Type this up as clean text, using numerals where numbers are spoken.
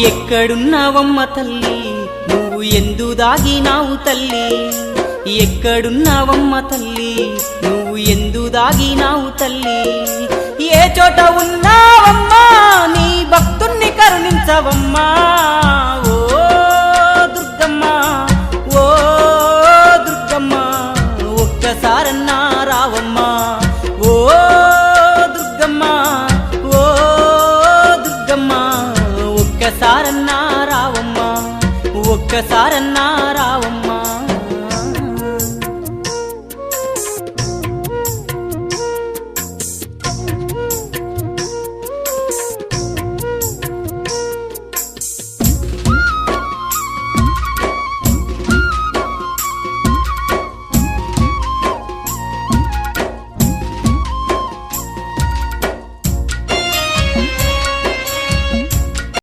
ఎక్కడున్నావమ్మ తల్లి నువ్వు ఎందు దాగినావు తల్లి ఎక్కడున్నావమ్మ తల్లి నువ్వు ఎందు దాగినావు తల్లి ఏ చోట ఉన్నావమ్మా నీ భక్తుణ్ణి కరుణించవమ్మా ఓ దుర్గమ్మ ఓ దుర్గమ్మ ఒక్కసారన్నా రావమ్మా ఓ దుర్గమ్మ ఓ దుర్గమ్మ ఒక్కసారన్నా రావమ్మా ఒక్కసారన్నా రావమ్మా